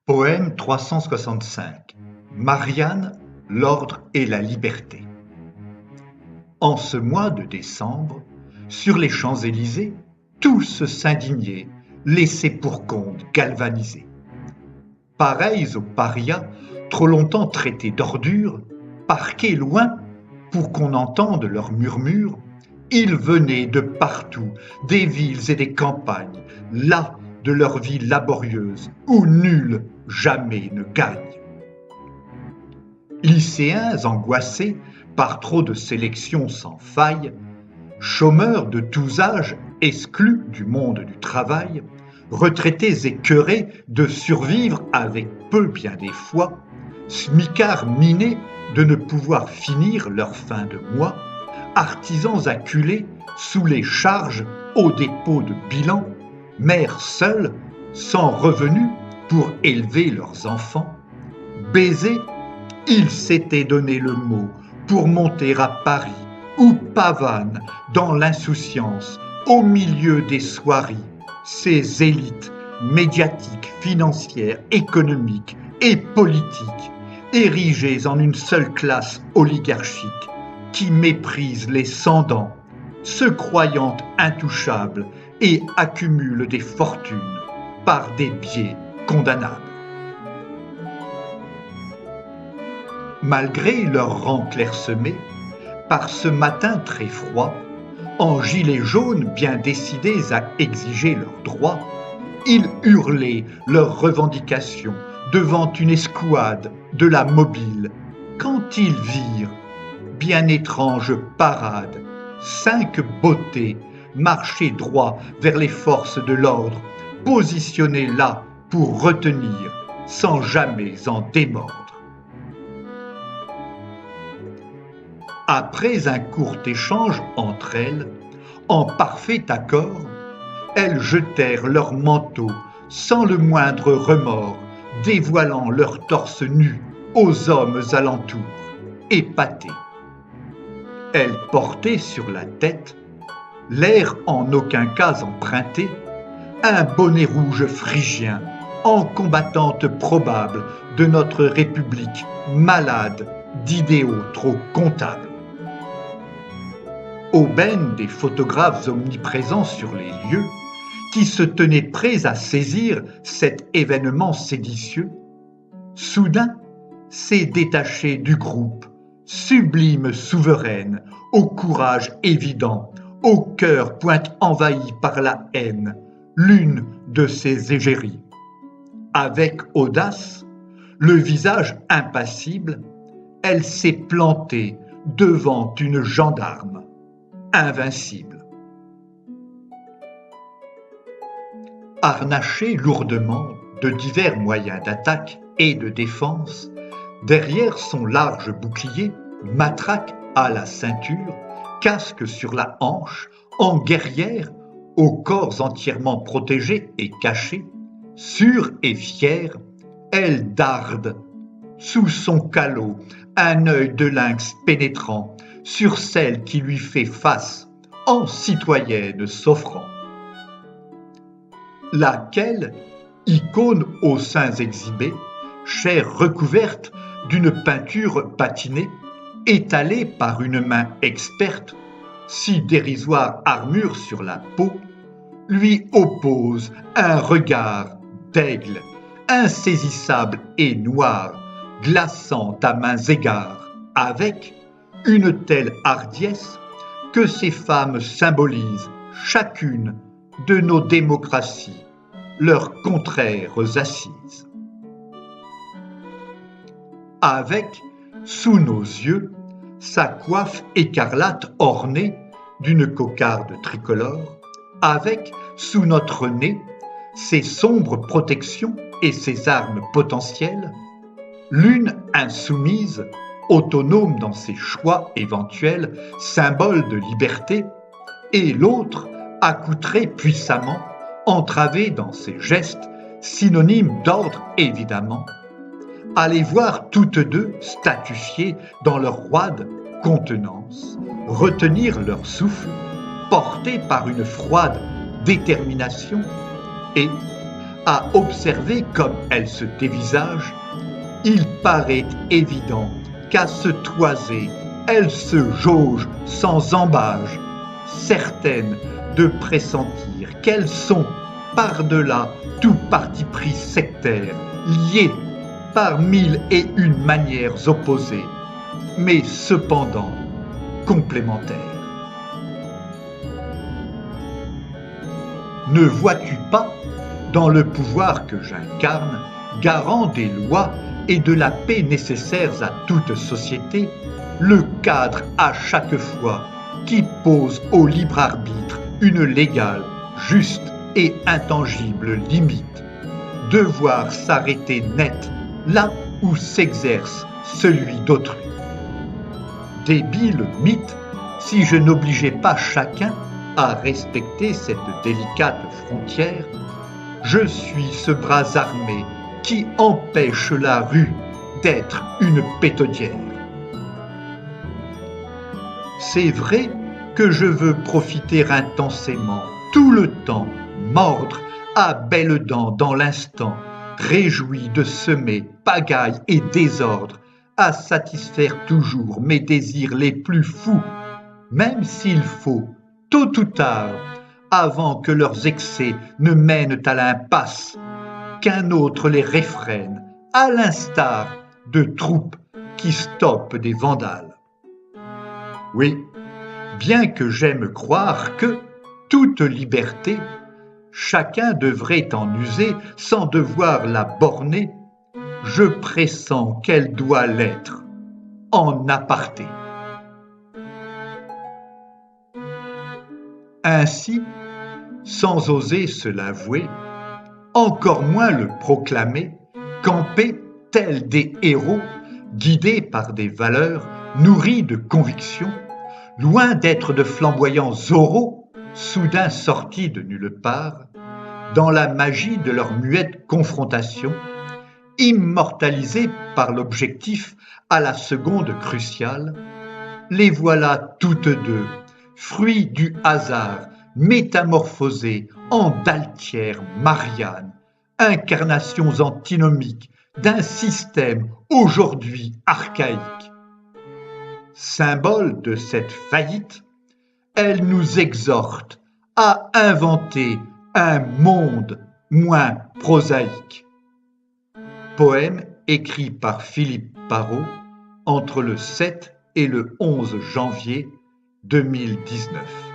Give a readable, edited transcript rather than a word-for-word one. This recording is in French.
Poème 365. Marianne, l'ordre et la liberté. En ce mois de décembre, sur les Champs-Élysées, tous s'indignaient, laissés pour compte, galvanisés. Pareils aux parias, trop longtemps traités d'ordures, parqués loin pour qu'on entende leurs murmures, ils venaient de partout, des villes et des campagnes, là de leur vie laborieuse, où nul jamais ne gagne. Lycéens angoissés par trop de sélections sans faille, chômeurs de tous âges exclus du monde du travail, retraités écœurés de survivre avec peu bien des fois, smicards minés de ne pouvoir finir leur fin de mois, artisans acculés sous les charges au dépôt de bilan, mères seules, sans revenus pour élever leurs enfants, baisés, ils s'étaient donné le mot pour monter à Paris ou pavanes dans l'insouciance, au milieu des soieries, ces élites médiatiques, financières, économiques et politiques, érigées en une seule classe oligarchique qui méprise les sans-dents, se croyant intouchables et accumulent des fortunes par des biais condamnables. Malgré leur rang clairsemé, par ce matin très froid, en gilets jaunes bien décidés à exiger leurs droits, ils hurlaient leurs revendications devant une escouade de la mobile, quand ils virent, bien étrange parade, 5 beautés marcher droit vers les forces de l'ordre, positionnées là pour retenir sans jamais en démordre. Après un court échange entre elles, en parfait accord, elles jetèrent leurs manteaux sans le moindre remords, dévoilant leurs torses nus aux hommes alentours, épatés. Elles portaient sur la tête, l'air en aucun cas emprunté, un bonnet rouge phrygien, en combattante probable de notre République malade d'idéaux trop comptables. Aubaine des photographes omniprésents sur les lieux, qui se tenaient prêts à saisir cet événement séditieux, soudain s'est détaché du groupe, sublime souveraine, au courage évident, au cœur point envahi par la haine, l'une de ses égéries. Avec audace, le visage impassible, elle s'est plantée devant une gendarme, invincible. Harnachée lourdement de divers moyens d'attaque et de défense, derrière son large bouclier, matraque à la ceinture, casque sur la hanche, en guerrière, au corps entièrement protégé et caché, sûre et fière, elle darde, sous son calot, un œil de lynx pénétrant sur celle qui lui fait face, en citoyenne s'offrant. Laquelle, icône aux seins exhibés, chair recouverte d'une peinture patinée, étalée par une main experte, si dérisoire armure sur la peau, lui oppose un regard d'aigle, insaisissable et noir, glaçant à mains égards, avec une telle hardiesse que ces femmes symbolisent chacune de nos démocraties, leurs contraires assises. Avec, sous nos yeux, sa coiffe écarlate ornée d'une cocarde tricolore, avec, sous notre nez, ses sombres protections et ses armes potentielles, l'une insoumise, autonome dans ses choix éventuels, symbole de liberté, et l'autre accoutrée puissamment, entravée dans ses gestes, synonyme d'ordre évidemment. À les voir toutes deux statufiées dans leur roide contenance, retenir leur souffle, portées par une froide détermination, et, à observer comme elle se dévisage, il paraît évident qu'à se toiser, elle se jauge sans embâge, certaine de pressentir qu'elles sont, par-delà tout parti pris sectaire, liées par 1001 manières opposées, mais cependant complémentaires. Ne vois-tu pas, dans le pouvoir que j'incarne, garant des lois et de la paix nécessaires à toute société, le cadre à chaque fois qui pose au libre arbitre une légale, juste et intangible limite, devoir s'arrêter net là où s'exerce celui d'autrui. Débile mythe, si je n'obligeais pas chacun à respecter cette délicate frontière, je suis ce bras armé qui empêche la rue d'être une pétaudière. C'est vrai que je veux profiter intensément, tout le temps, mordre à belles dents dans l'instant, réjoui de semer pagaille et désordre, à satisfaire toujours mes désirs les plus fous, même s'il faut, tôt ou tard, avant que leurs excès ne mènent à l'impasse, qu'un autre les réfrène, à l'instar de troupes qui stoppent des vandales. Oui, bien que j'aime croire que toute liberté, chacun devrait en user sans devoir la borner, je pressens qu'elle doit l'être en aparté. Ainsi, sans oser se l'avouer, encore moins le proclamer, camper tels des héros, guidés par des valeurs, nourris de convictions, loin d'être de flamboyants oraux, soudain sortis de nulle part, dans la magie de leur muette confrontation, immortalisés par l'objectif à la seconde cruciale, les voilà toutes deux, fruits du hasard, métamorphosées en d'altières Marianne, incarnations antinomiques d'un système aujourd'hui archaïque. Symbole de cette faillite, elle nous exhorte à inventer un monde moins prosaïque. Poème écrit par Philippe Parrot entre le 7 et le 11 janvier 2019.